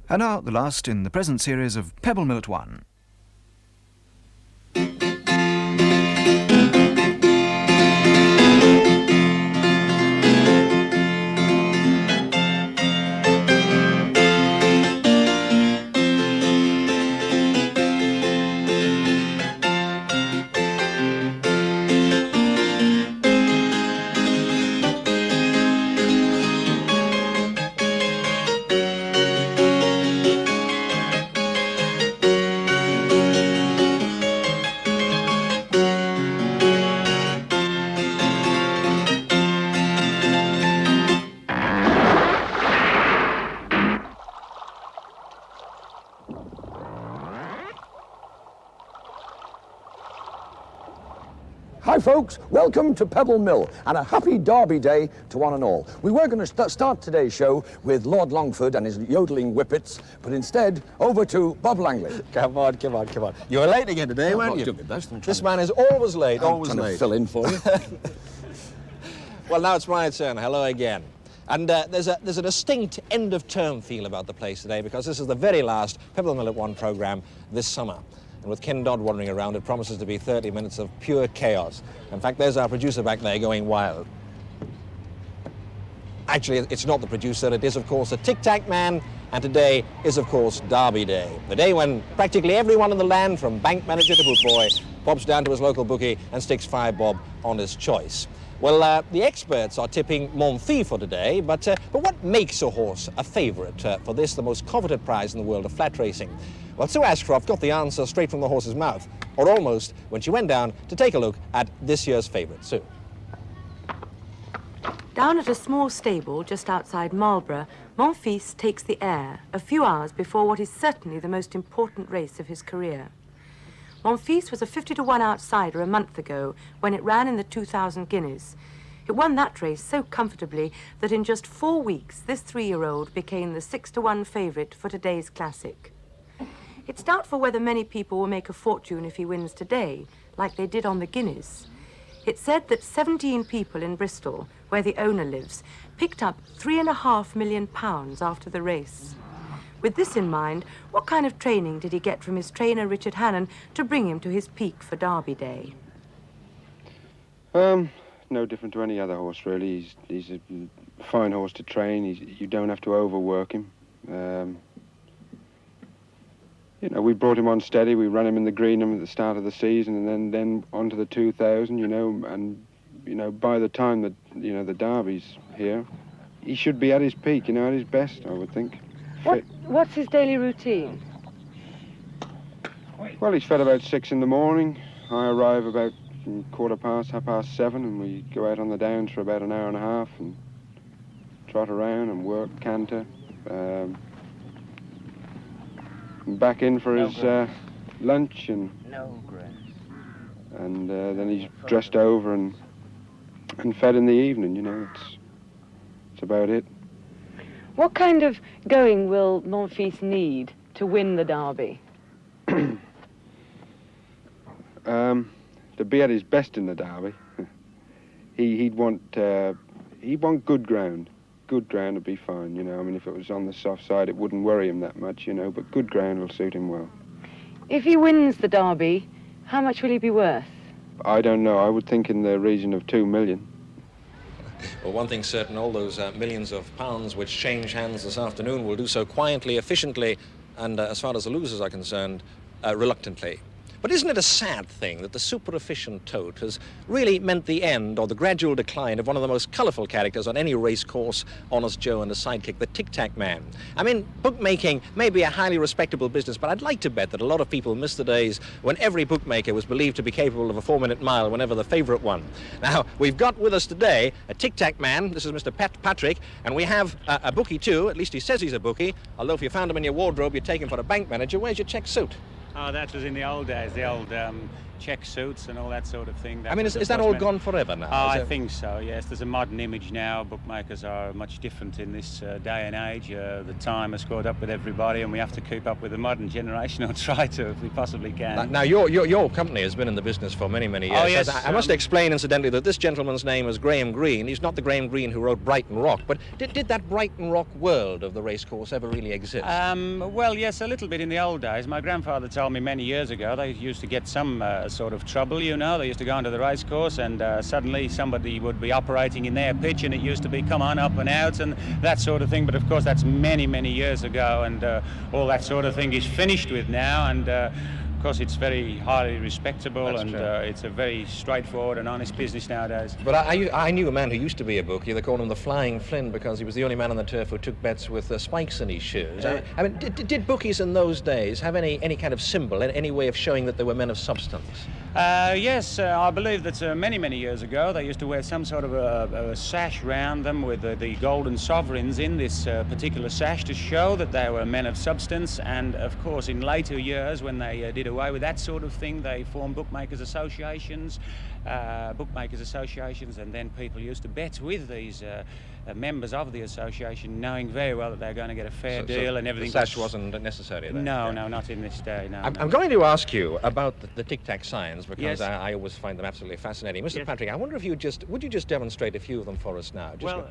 And now the last in the present series of Pebble Mill at 1. Hi folks, welcome to Pebble Mill and a happy Derby Day to one and all. We were going to start today's show with Lord Longford and his yodeling whippets, but instead over to Bob Langley. Come on. You were late again today, weren't you? This man is always late, always trying late. to fill in for you. Well, now it's my turn. Hello again. And there's a distinct end-of-term feel about the place today because this is the very last Pebble Mill at 1 programme this summer. And with Ken Dodd wandering around, it promises to be 30 minutes of pure chaos. In fact, there's our producer back there going wild. Actually, it's not the producer. It is, of course, the Tic-Tac Man. And today is, of course, Derby Day. The day when practically everyone in the land, from bank manager to boot boy, pops down to his local bookie and sticks 5 bob on his choice. Well, the experts are tipping Monfils for today, but what makes a horse a favourite for this, the most coveted prize in the world of flat racing? Well, Sue Ashcroft got the answer straight from the horse's mouth, or almost, when she went down to take a look at this year's favourite. Sue. Down at a small stable just outside Marlborough, Monfils takes the air a few hours before what is certainly the most important race of his career. Monfils was a 50-to-1 outsider a month ago when it ran in the 2,000 guineas. It won that race so comfortably that in just 4 weeks, this 3-year-old became the 6-to-1 favourite for today's classic. It's doubtful whether many people will make a fortune if he wins today, like they did on the guineas. It's said that 17 people in Bristol, where the owner lives, picked up £3.5 million after the race. With this in mind, what kind of training did he get from his trainer, Richard Hannon, to bring him to his peak for Derby Day? No different to any other horse, really. He's a fine horse to train. You don't have to overwork him. You know, we brought him on steady. We ran him in the Greenham at the start of the season, and then onto the 2000. And by the time that the Derby's here, he should be at his peak. At his best, I would think. What's his daily routine? Well, he's fed about 6 in the morning. I arrive about 7:15, and we go out on the downs for about an hour and a half and trot around and work, canter. Back in for his lunch and then he's dressed over and fed in the evening. It's about it. What kind of going will Monfils need to win the Derby? To be at his best in the Derby, he'd want good ground. Good ground would be fine, if it was on the soft side, it wouldn't worry him that much, but good ground will suit him well. If he wins the Derby, how much will he be worth? I don't know. I would think in the region of 2 million. Well, one thing's certain, all those millions of pounds which change hands this afternoon will do so quietly, efficiently, and as far as the losers are concerned, reluctantly. But isn't it a sad thing that the super-efficient tote has really meant the end or the gradual decline of one of the most colourful characters on any race course, Honest Joe and his sidekick, the Tic-Tac Man? I mean, bookmaking may be a highly respectable business, but I'd like to bet that a lot of people miss the days when every bookmaker was believed to be capable of a 4-minute mile whenever the favourite won. Now, we've got with us today a Tic-Tac Man. This is Mr. Patrick, and we have a bookie too. At least he says he's a bookie, although if you found him in your wardrobe, you'd take him for a bank manager. Where's your check suit? Oh, that was in the old days, the old check suits and all that sort of thing. I mean, is that all gone forever now? I think so, yes. There's a modern image now. Bookmakers are much different in this day and age. The time has caught up with everybody, and we have to keep up with the modern generation, or try to if we possibly can. Now, your company has been in the business for many, many years. Oh, yes. I must explain, incidentally, that this gentleman's name is Graham Greene. He's not the Graham Greene who wrote Brighton Rock, but did that Brighton Rock world of the racecourse ever really exist? Well, yes, a little bit in the old days. My grandfather told me many years ago they used to get some sort of trouble, you know. They used to go onto the racecourse and suddenly somebody would be operating in their pitch, and it used to be come on up and out and that sort of thing. But of course that's many, many years ago, and all that sort of thing is finished with now, and of course it's very highly respectable. That's and it's a very straightforward and honest business nowadays. But I knew a man who used to be a bookie. They called him the Flying Flynn because he was the only man on the turf who took bets with spikes in his shoes. I mean, did bookies in those days have any kind of symbol, any way of showing that they were men of substance? Yes, I believe that many, many years ago they used to wear some sort of a sash round them with the golden sovereigns in this particular sash to show that they were men of substance. And of course in later years, when they did away with that sort of thing, they formed bookmakers associations, and then people used to bet with these members of the association, knowing very well that they're going to get a fair deal and everything. The sash wasn't necessary then? No, not in this day, no. I'm going to ask you about the tic-tac signs, because yes. I always find them absolutely fascinating. Mr. Yes. Patrick, I wonder if would you just demonstrate a few of them for us now? Yes.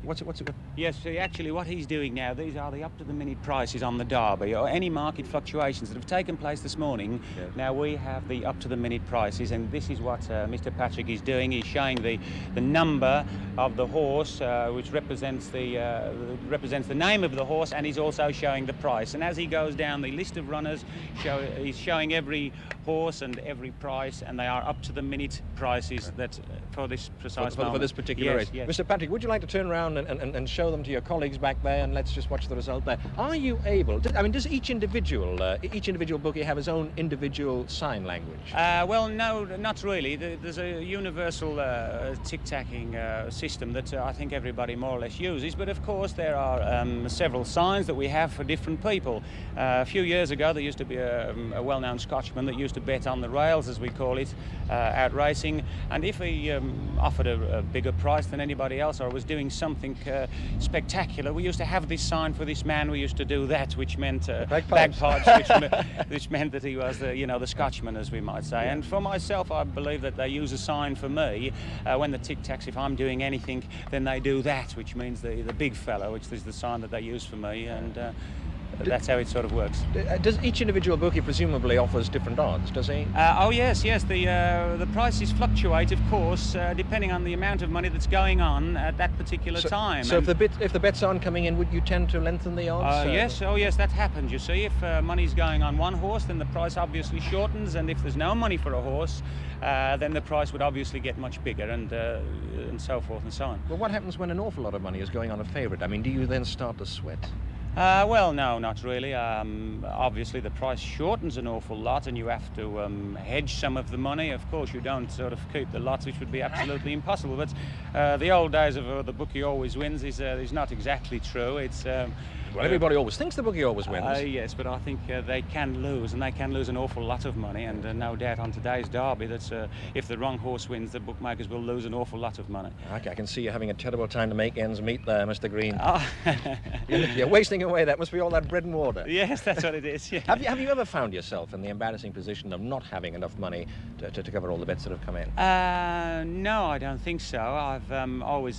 What's it? Yes, see, actually what he's doing now, these are the up-to-the-minute prices on the Derby, or any market fluctuations that have taken place this morning. Yes. Now we have the up-to-the-minute prices, and this is what Mr. Patrick is doing. He's showing the number of the horse, which represents the name of the horse, and he's also showing the price. And as he goes down the list of runners, he's showing every horse and every price, and they are up-to-the-minute prices that for this precise moment. For this particular race. Yes. Mr. Patrick, would you like to turn around and show them to your colleagues back there, and let's just watch the result there. Are you able to, I mean, does each individual bookie have his own individual sign language? Well, no, not really. There's a universal tic-tacking system that I think everybody more or less uses, but of course there are several signs that we have for different people. A few years ago there used to be a well-known Scotchman that used to bet on the rails, as we call it, out racing, and if he offered a bigger price than anybody else, or was doing something spectacular, we used to have this sign for this man. We used to do that, which meant bagpipes, which meant that he was the Scotchman, as we might say. Yeah. And for myself, I believe that they use a sign for me when the tic-tacs, if I'm doing anything, then they do that, which means the big fella, which is the sign that they use for me, and that's how it sort of works. Does each individual bookie presumably offers different odds, does he? Oh yes. The prices fluctuate, of course, depending on the amount of money that's going on at that particular time. So if the bets aren't coming in, would you tend to lengthen the odds? Yes. Oh yes, that happens. You see, if money's going on one horse, then the price obviously shortens, and if there's no money for a horse, then the price would obviously get much bigger, and so forth and so on. Well, what happens when an awful lot of money is going on a favourite? I mean, do you then start to sweat? Well, no, not really. Obviously, the price shortens an awful lot, and you have to hedge some of the money. Of course, you don't sort of keep the lots, which would be absolutely impossible. But the old days of the bookie always wins is not exactly true. It's well, everybody always thinks the bookie always wins. Yes, but I think they can lose, and they can lose an awful lot of money. And no doubt on today's Derby, that if the wrong horse wins, the bookmakers will lose an awful lot of money. Okay, I can see you're having a terrible time to make ends meet there, Mr. Greene. Oh. You're wasting away. That must be all that bread and water. Yes, that's what it is. Yeah. Have you ever found yourself in the embarrassing position of not having enough money to cover all the bets that have come in? No, I don't think so. I've always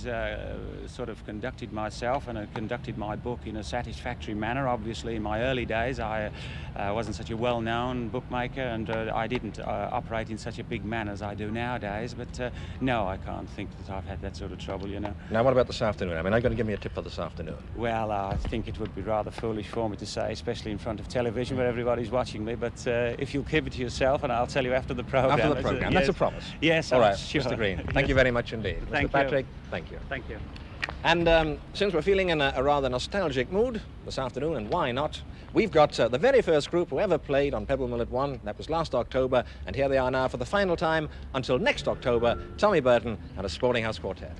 sort of conducted myself and conducted my book in a satisfactory manner. Obviously, in my early days, I wasn't such a well-known bookmaker, and I didn't operate in such a big manner as I do nowadays. But no, I can't think that I've had that sort of trouble, you know. Now, what about this afternoon? I mean, are you going to give me a tip for this afternoon? Well, I think it would be rather foolish for me to say, especially in front of television where everybody's watching me. But if you'll keep it to yourself, and I'll tell you after the programme. After the programme, yes. That's a promise. Yes, all right, sure. Mr. Greene. Thank you very much indeed. Thank Mr. Patrick, thank you. Thank you. And since we're feeling in a rather nostalgic mood this afternoon, and why not, we've got the very first group who ever played on Pebble Mill at 1. That was last October, and here they are now for the final time until next October, Tommy Burton and a Sporting House Quartet.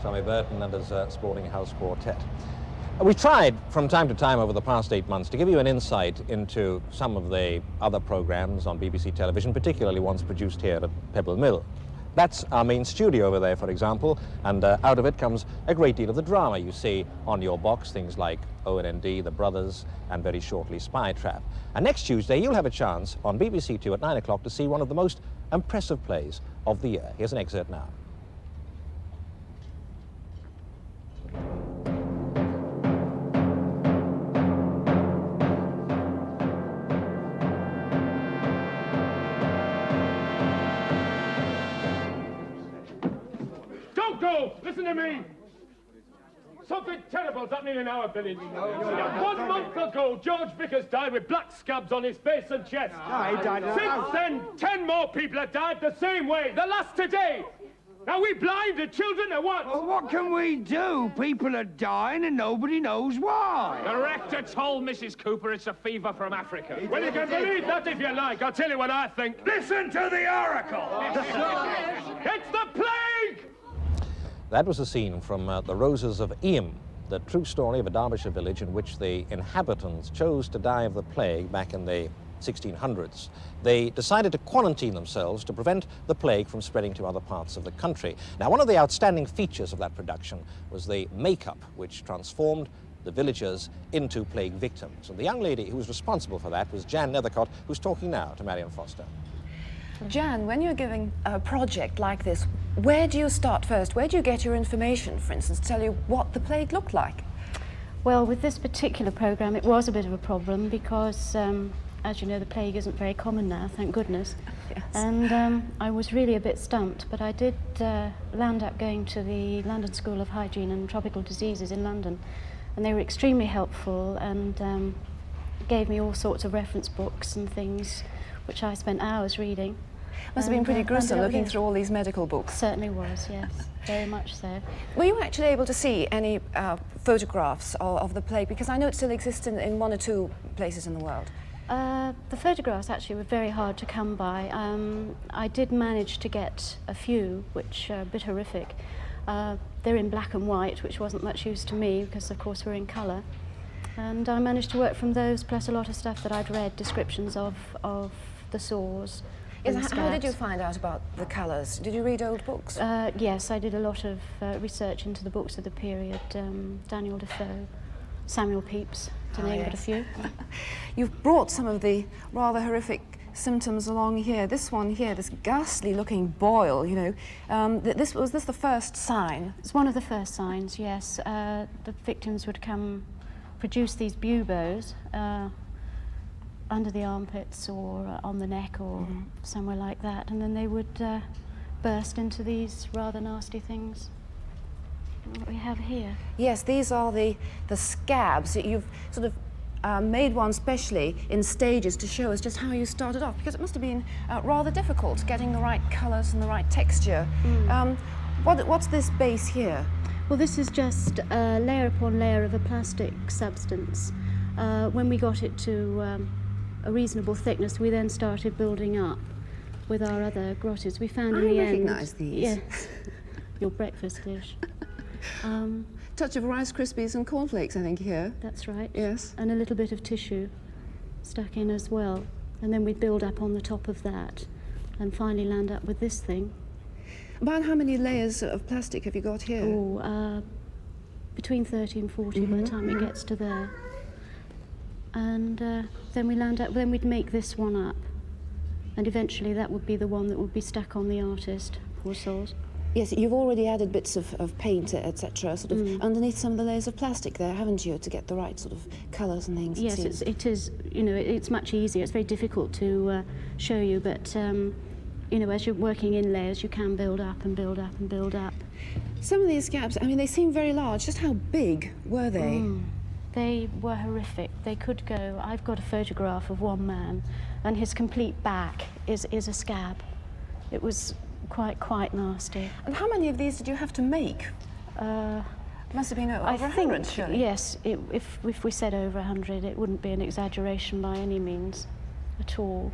Tommy Burton and his Sporting House Quartet. We've tried from time to time over the past 8 months to give you an insight into some of the other programs on BBC television, particularly ones produced here at Pebble Mill. That's our main studio over there, for example, and out of it comes a great deal of the drama you see on your box, things like O&D, The Brothers, and very shortly Spy Trap. And next Tuesday you'll have a chance on BBC Two at 9 o'clock to see one of the most impressive plays of the year. Here's an excerpt now. Go! Listen to me! Something terrible's happening in our village. 1 month ago, George Vickers died with black scabs on his face and chest. Oh, he died. Since then, 10 more people have died the same way. The last today. Are we blind, the children, or what? Well, what can we do? People are dying and nobody knows why. The rector told Mrs. Cooper it's a fever from Africa. Well, you can believe that if you like. I'll tell you what I think. Listen to the oracle! It's the plague! That was a scene from The Roses of Eyam, the true story of a Derbyshire village in which the inhabitants chose to die of the plague back in the 1600s. They decided to quarantine themselves to prevent the plague from spreading to other parts of the country. Now, one of the outstanding features of that production was the makeup, which transformed the villagers into plague victims. And the young lady who was responsible for that was Jan Nethercott, who's talking now to Marion Foster. Jan, when you're giving a project like this, where do you start first? Where do you get your information, for instance, to tell you what the plague looked like? Well, with this particular programme, it was a bit of a problem because, as you know, the plague isn't very common now, thank goodness. Yes. And I was really a bit stumped, but I did land up going to the London School of Hygiene and Tropical Diseases in London, and they were extremely helpful and gave me all sorts of reference books and things, which I spent hours reading. Must have been pretty gruesome looking through all these medical books. Certainly was, yes, very much so. Were you actually able to see any photographs of the plague? Because I know it still exists in 1 or 2 places in the world. The photographs actually were very hard to come by. I did manage to get a few, which are a bit horrific. They're in black and white, which wasn't much use to me because, of course, we're in colour. And I managed to work from those, plus a lot of stuff that I'd read, descriptions of the sores. Yes, how did you find out about the colours? Did you read old books? Yes, I did a lot of research into the books of the period. Daniel Defoe, Samuel Pepys, to name but a few. You've brought some of the rather horrific symptoms along here. This one here, this ghastly looking boil, you know. Was this the first sign? It's one of the first signs, yes. The victims would produce these buboes under the armpits or on the neck or somewhere like that, and then they would burst into these rather nasty things that we have here. Yes, these are the scabs. You've sort of made one specially in stages to show us just how you started off, because it must have been rather difficult getting the right colours and the right texture. What's this base here? Well, this is just layer upon layer of a plastic substance. When we got it to a reasonable thickness, we then started building up with our other grottos. We found in the end... I recognise these. Yes, your breakfast dish. Touch of Rice Krispies and cornflakes, I think, here. That's right. Yes. And a little bit of tissue stuck in as well. And then we'd build up on the top of that and finally land up with this thing. About how many layers of plastic have you got here? Oh, between 30 and 40 by the time it gets to there. And then we land up, then we'd make this one up. And eventually that would be the one that would be stuck on the artist, poor souls. Yes, you've already added bits of paint, etc., sort of underneath some of the layers of plastic there, haven't you, to get the right sort of colours and things? Yes, it is, you know, it's much easier. It's very difficult to show you, but, you know, as you're working in layers, you can build up and build up and build up. Some of these scabs, I mean, they seem very large. Just how big were they? They were horrific. They could go... I've got a photograph of one man, and his complete back is a scab. It was quite nasty. And how many of these did you have to make? Must have been over 100, surely? Yes, if we said over 100, it wouldn't be an exaggeration by any means at all.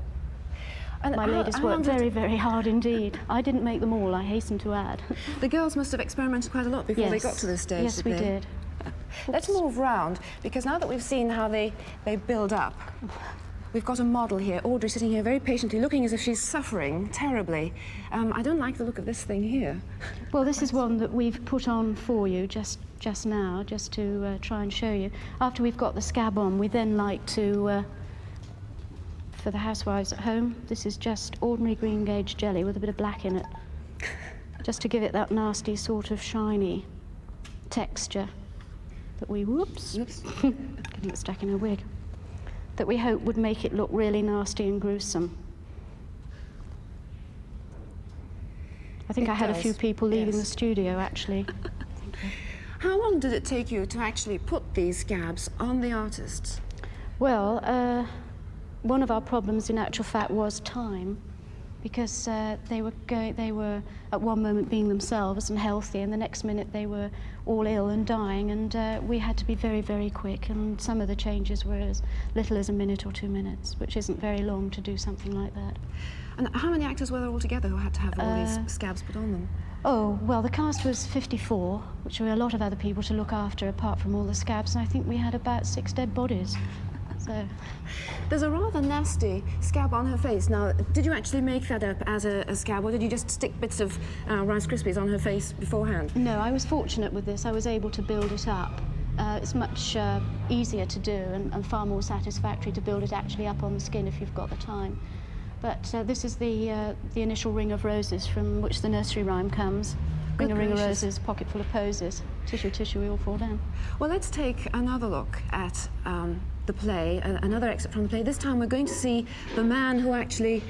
And My ladies worked very, very hard indeed. I didn't make them all, I hasten to add. The girls must have experimented quite a lot before they got to this stage. Yes, we did. Let's move round, because now that we've seen how they build up, we've got a model here, Audrey, sitting here very patiently, looking as if she's suffering terribly. I don't like the look of this thing here. Well, this is one that we've put on for you just now, just to try and show you. After we've got the scab on, we then like to, for the housewives at home, this is just ordinary green gauge jelly with a bit of black in it, just to give it that nasty sort of shiny texture that we, getting it stuck in a wig, that we hope would make it look really nasty and gruesome. I think I had a few people leaving the studio, actually. How long did it take you to actually put these scabs on the artists? Well, one of our problems in actual fact was time, because they were at one moment being themselves and healthy, and the next minute they were all ill and dying, and we had to be very, very quick, and some of the changes were as little as a minute or 2 minutes, which isn't very long to do something like that. And how many actors were there altogether who had to have all these scabs put on them? Oh, well, the cast was 54, which were a lot of other people to look after apart from all the scabs, and I think we had about 6 dead bodies. So. There's a rather nasty scab on her face. Now, did you actually make that up as a scab, or did you just stick bits of Rice Krispies on her face beforehand? No, I was fortunate with this. I was able to build it up. It's much easier to do and far more satisfactory to build it actually up on the skin if you've got the time. But this is the initial ring of roses from which the nursery rhyme comes. Ring a ring of roses, pocket full of posies. Tissue, tissue, we all fall down. Well, let's take another look at the play, another excerpt from the play. This time we're going to see the man who actually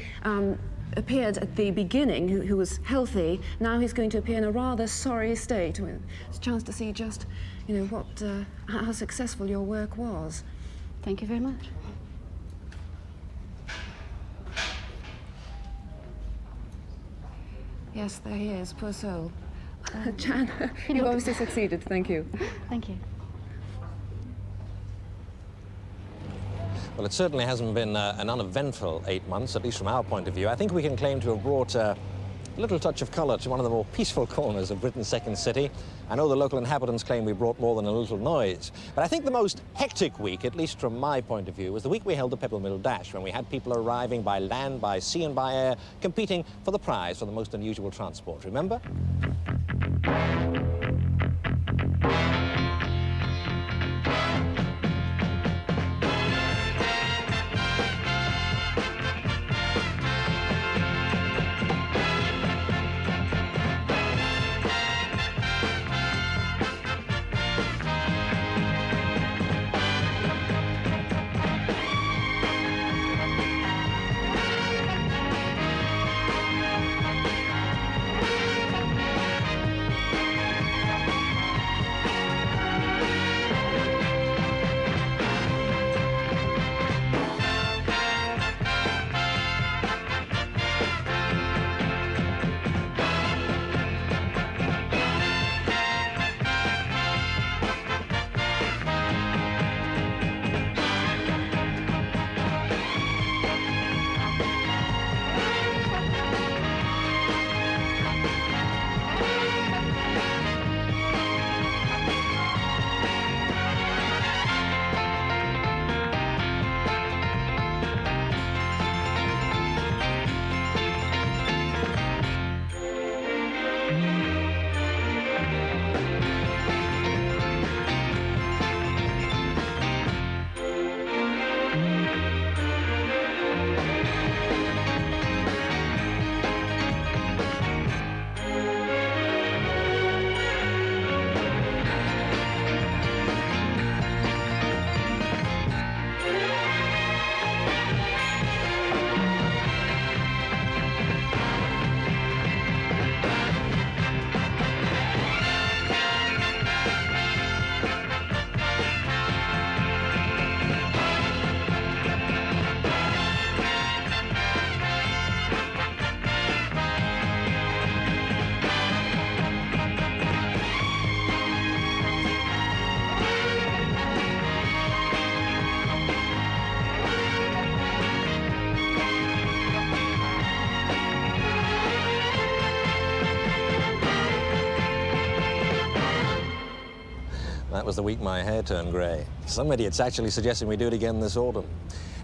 appeared at the beginning, who was healthy. Now he's going to appear in a rather sorry state. It's a chance to see just, you know, what, how successful your work was. Thank you very much. Yes, there he is, poor soul. Jan, you've obviously succeeded, thank you. Thank you. Well, it certainly hasn't been an uneventful 8 months, at least from our point of view. I think we can claim to have brought a little touch of colour to one of the more peaceful corners of Britain's second city. I know the local inhabitants claim we brought more than a little noise, but I think the most hectic week, at least from my point of view, was the week we held the Pebble Mill Dash, when we had people arriving by land, by sea and by air, competing for the prize for the most unusual transport. Remember? That was the week my hair turned grey. Some idiot's actually suggesting we do it again this autumn.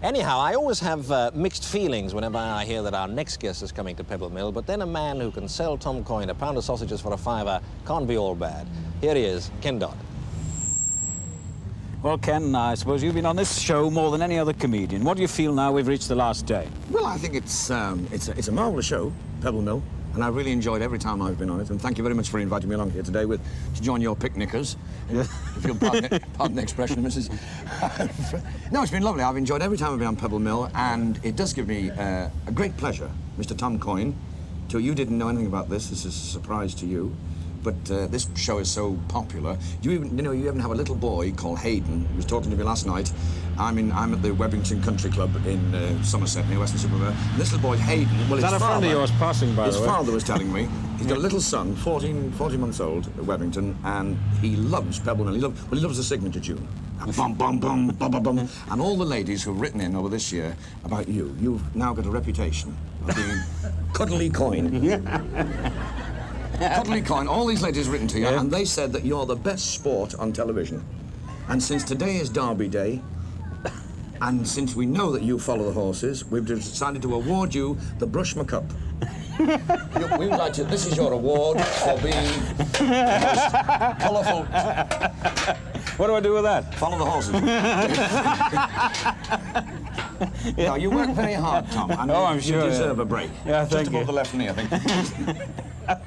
Anyhow, I always have mixed feelings whenever I hear that our next guest is coming to Pebble Mill, but then a man who can sell Tom Coyne a pound of sausages for a fiver can't be all bad. Here he is, Ken Dodd. Well, Ken, I suppose you've been on this show more than any other comedian. What do you feel now we've reached the last day? Well, I think it's a marvellous show, Pebble Mill, and I've really enjoyed every time I've been on it. And thank you very much for inviting me along here today to join your picnickers, if you'll pardon the expression, Mrs. No, it's been lovely. I've enjoyed every time I've been on Pebble Mill, and it does give me a great pleasure, Mr. Tom Coyne. You didn't know anything about this. This is a surprise to you. But this show is so popular. You even have a little boy called Hayden who was talking to me last night. I'm at the Webbington Country Club in Somerset, near Western-super-Mare. And this little boy, Hayden, well, is that a friend of yours passing, by the way? His father was telling me. He's got a little son, 14 months old, at Webbington, and he loves Pebble Mill. He loves the signature tune. Bum, bum, bum, bum, bum, bum. And all the ladies who've written in over this year about you've now got a reputation of being cuddly Coyne. Cuddly Coyne, all these ladies have written to you, and they said that you're the best sport on television. And since today is Derby Day, and since we know that you follow the horses, we've decided to award you the Brushma Cup. We would like to. This is your award for being the most colourful. What do I do with that? Follow the horses. No, you work very hard, Tom. And I'm sure. You deserve a break. Yeah, thank you. Just above the left knee, I think.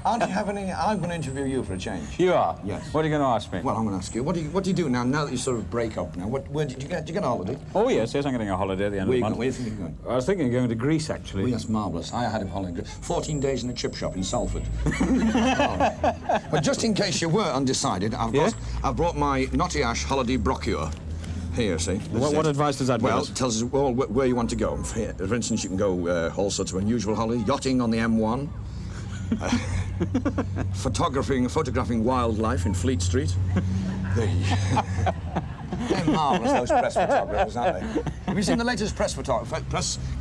Aren't you have any? I'm going to interview you for a change. You are? Yes. What are you going to ask me? Well, I'm going to ask you. What do you do now? Now that you sort of break up now, where did you get a holiday? Oh yes, I'm getting a holiday at the end of the month. Where are you thinking of going? I was thinking of going to Greece, actually. Well, that's marvellous. I had a holiday. 14 days in a chip shop in Salford. But just in case you were undecided, I've brought my Knotty Ash holiday brochure. Here, see. What advice does that give us? Well, it tells us all where you want to go. For instance, you can go all sorts of unusual holidays. Yachting on the M1. Photographing wildlife in Fleet Street. They're marvellous, those press photographers, aren't they? Have you seen the latest press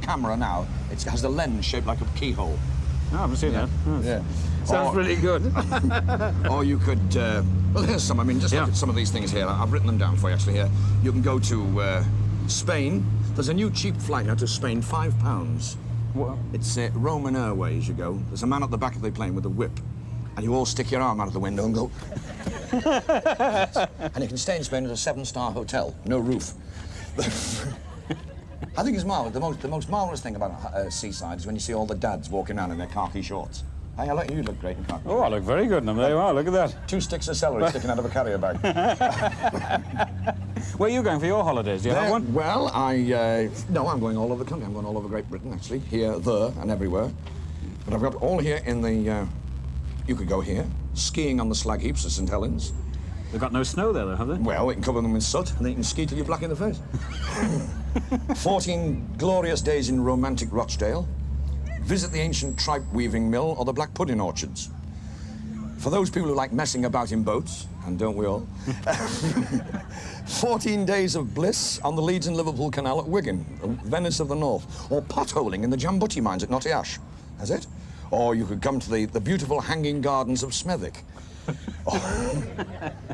camera now? It has the lens shaped like a keyhole. No, I haven't seen that. Yeah. Sounds really good. Or you could, well, here's some. I mean, just look at some of these things here. I've written them down for you, actually, here. You can go to Spain. There's a new cheap flight now to Spain, £5. What? It's Roman Airways, you go. There's a man at the back of the plane with a whip. And you all stick your arm out of the window and go... And you can stay in Spain at a 7-star hotel, no roof. I think it's marvellous. The most marvellous thing about seaside is when you see all the dads walking around in their khaki shorts. Hey, you look great in khaki. Oh, I look very good in them. There you are, look at that. 2 sticks of celery sticking out of a carrier bag. Where are you going for your holidays? Do you have one? Well, no, I'm going all over the country. I'm going all over Great Britain, actually. Here, there, and everywhere. But I've got all here in the... you could go here, skiing on the slag heaps of St. Helens. They've got no snow there, though, have they? Well, we can cover them in soot, and then you can ski till you're black in the face. 14 glorious days in romantic Rochdale. Visit the ancient tripe weaving mill or the black pudding orchards. For those people who like messing about in boats, and don't we all, 14 days of bliss on the Leeds and Liverpool Canal at Wigan, Venice of the North, or potholing in the Jambutti mines at Knotty Ash. That's it. Or you could come to the beautiful hanging gardens of Smethwick.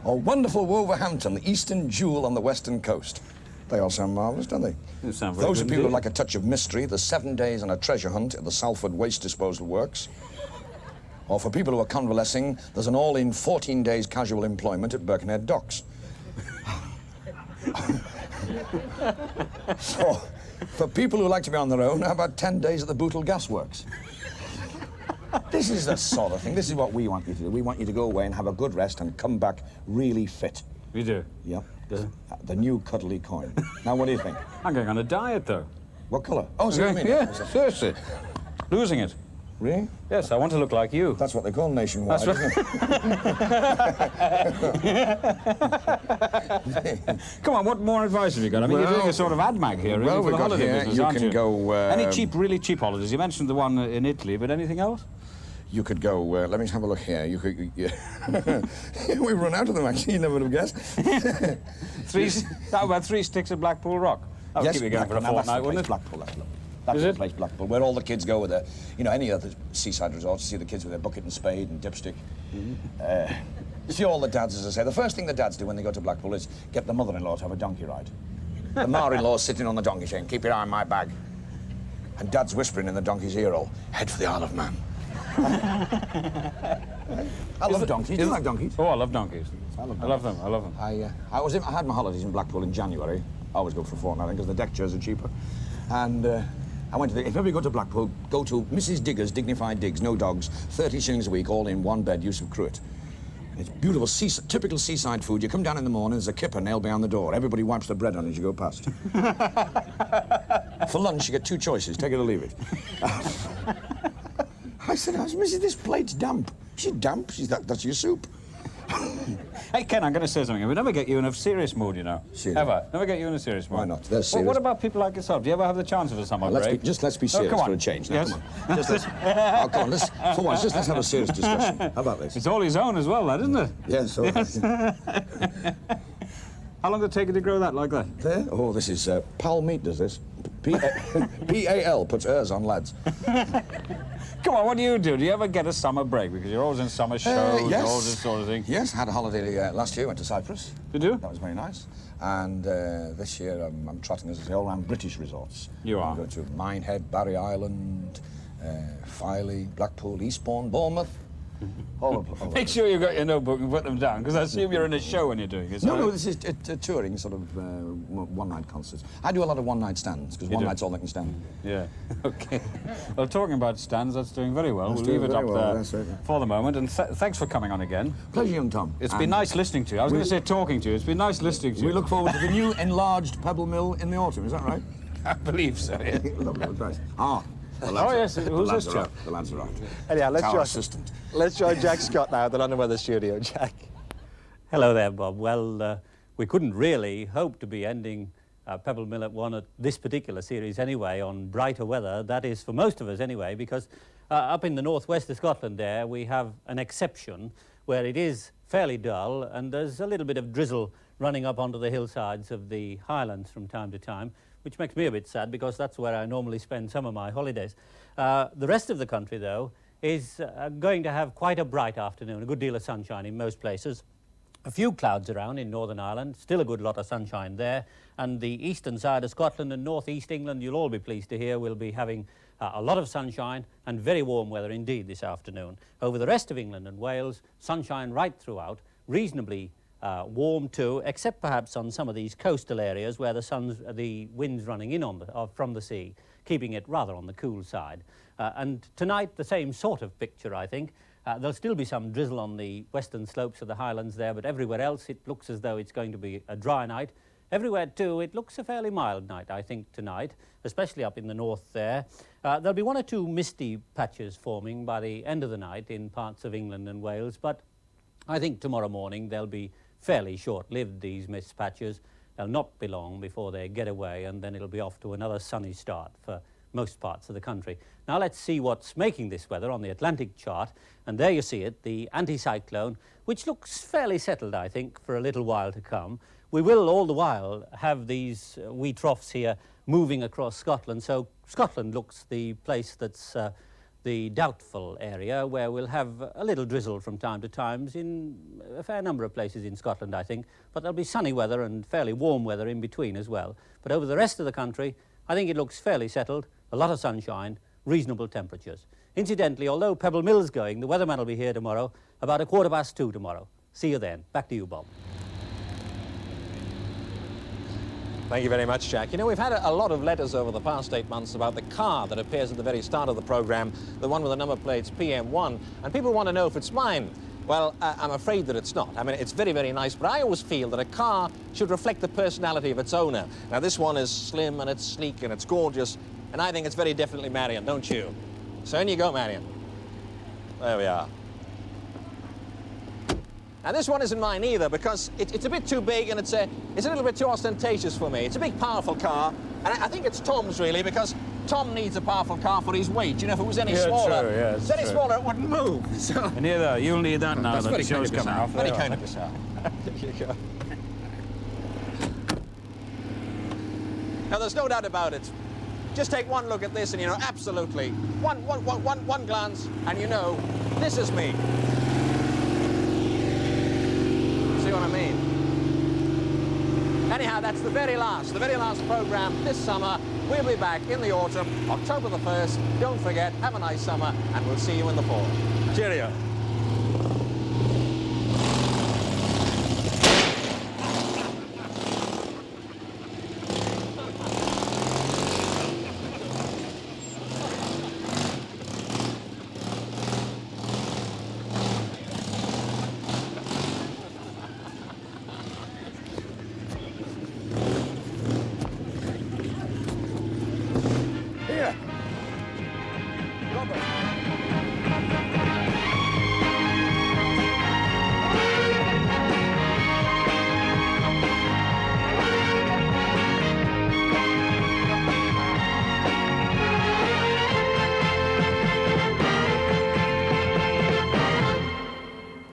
Or wonderful Wolverhampton, the eastern jewel on the western coast. They all sound marvellous, don't they? They sound very Those good are people who indeed. like a touch of mystery, the 7 days on a treasure hunt at the Salford Waste Disposal Works. Or for people who are convalescing, there's an all-in 14 days casual employment at Birkenhead Docks. For people who like to be on their own, how about 10 days at the Bootle Gas Works? This is the sort of thing. This is what we want you to do. We want you to go away and have a good rest and come back really fit. We do? Yep. The new cuddly Coyne. Now, what do you think? I'm going on a diet, though. What colour? Oh, so you mean? Yeah, seriously. Losing it. Really? Yes, I want to look like you. That's what they call nationwide, That's isn't it? Come on, what more advice have you got? I mean, you're doing a sort of ad mag here, really, for the holiday business, aren't you? Go... Any really cheap holidays? You mentioned the one in Italy, but anything else? You could go, let me have a look here. You could... We've run out of them, actually. You never would have guessed. About 3 sticks of Blackpool Rock. That would keep you going for a fortnight, wouldn't it? Blackpool, that's the place, Blackpool, where all the kids go with any other seaside resorts, to see the kids with their bucket and spade and dipstick. You see all the dads, as I say, the first thing the dads do when they go to Blackpool is get the mother-in-law to have a donkey ride. The ma-in-law's sitting on the donkey saying, keep your eye on my bag. And Dad's whispering in the donkey's ear hole, head for the Isle of Man. I love donkeys. Do you like donkeys? Oh, I love donkeys. I love them. I love them. I had my holidays in Blackpool in January. I always go for a fortnight because the deck chairs are cheaper. And I went to if ever you go to Blackpool, go to Mrs. Digger's Dignified Digs, no dogs, 30 shillings a week, all in one bed, use of cruet. It's beautiful, typical seaside food. You come down in the morning, there's a kipper nailed behind the door. Everybody wipes the bread on as you go past. For lunch, you get two choices, take it or leave it. I said, Mrs. this plate's damp. She's damp, that's your soup. Hey, Ken, I'm going to say something. We never get you in a serious mood, you know. Serious? Ever. Never get you in a serious mood. Why not? They're serious. Well, what about people like yourself? Do you ever have the chance of a summer break? Let's be serious for a change. Now, yes. Come on. Come on, let's have a serious discussion. How about this? It's all his own as well, that, isn't it? Yes. Yes. How long did it take you to grow that like that? There? Oh, this is Pal Meat does this. P-A-L puts hers on lads. Come on, what do? Do you ever get a summer break? Because you're always in summer shows, yes. all this sort of thing. Yes, had a holiday last year, went to Cyprus. Did you? That was very nice. And this year I'm trotting, as I say, all around British resorts. You are? I go to Minehead, Barry Island, Filey, Blackpool, Eastbourne, Bournemouth. Make sure you've got your notebook and put them down, because I assume you're in a show when you're doing it. No, this is touring, sort of one-night concerts. I do a lot of one-night stands, because one night's all they can stand. Yeah, OK. Well, talking about stands, that's doing very well. That's we'll leave it up there right. for the moment, and thanks for coming on again. Pleasure, young Tom. It's been nice listening to you. I was going to say talking to you. It's been nice listening to you. We look forward to the new enlarged Pebble Mill in the autumn, is that right? I believe so, yeah. Lovely, right. Yes, who's this chap? The lads are out. Anyhow, let's join Jack Scott now at the London Weather Studio. Jack. Hello there, Bob. Well, we couldn't really hope to be ending Pebble Mill at 1 at this particular series anyway on brighter weather. That is for most of us anyway, because up in the northwest of Scotland there we have an exception where it is fairly dull and there's a little bit of drizzle running up onto the hillsides of the Highlands from time to time, which makes me a bit sad because that's where I normally spend some of my holidays. The rest of the country, though, is going to have quite a bright afternoon, a good deal of sunshine in most places. A few clouds around in Northern Ireland, still a good lot of sunshine there, and the eastern side of Scotland and northeast England, you'll all be pleased to hear, will be having a lot of sunshine and very warm weather indeed this afternoon. Over the rest of England and Wales, sunshine right throughout, reasonably warm too, except perhaps on some of these coastal areas where the wind's running in from the sea, keeping it rather on the cool side. And tonight, the same sort of picture, I think. There'll still be some drizzle on the western slopes of the Highlands there, but everywhere else it looks as though it's going to be a dry night. Everywhere too, it looks a fairly mild night, I think, tonight, especially up in the north there. There'll be one or two misty patches forming by the end of the night in parts of England and Wales, but I think tomorrow morning they'll be fairly short-lived, these mist patches. They'll not be long before they get away, and then it'll be off to another sunny start for most parts of the country. Now let's see what's making this weather on the Atlantic chart, and there you see it, the anticyclone, which looks fairly settled, I think, for a little while to come. We will all the while have these wee troughs here moving across Scotland, so Scotland looks the place that's the doubtful area, where we'll have a little drizzle from time to time in a fair number of places in Scotland, I think, but there'll be sunny weather and fairly warm weather in between as well. But over the rest of the country, I think it looks fairly settled, a lot of sunshine, reasonable temperatures. Incidentally, although Pebble Mill's going, the weatherman will be here tomorrow, about 2:15 tomorrow. See you then. Back to you, Bob. Thank you very much, Jack. You know, we've had a lot of letters over the past 8 months about the car that appears at the very start of the programme, the one with the number plates PM1, and people want to know if it's mine. Well, I'm afraid that it's not. I mean, it's very, very nice, but I always feel that a car should reflect the personality of its owner. Now, this one is slim and it's sleek and it's gorgeous, and I think it's very definitely Marion, don't you? So in you go, Marion. There we are. Now, this one isn't mine either, because it's a bit too big and it's a little bit too ostentatious for me. It's a big, powerful car, and I think it's Tom's, really, because Tom needs a powerful car for his weight. You know, if it was any smaller, it wouldn't move. So. And here, you'll need that now that the show's coming off. Very kind of yourself. There you go. Now, there's no doubt about it. Just take one look at this and you know, absolutely, one glance and you know, this is me. See what I mean? Anyhow, that's the very last programme this summer. We'll be back in the autumn, October the 1st. Don't forget, have a nice summer, and we'll see you in the fall. Cheerio.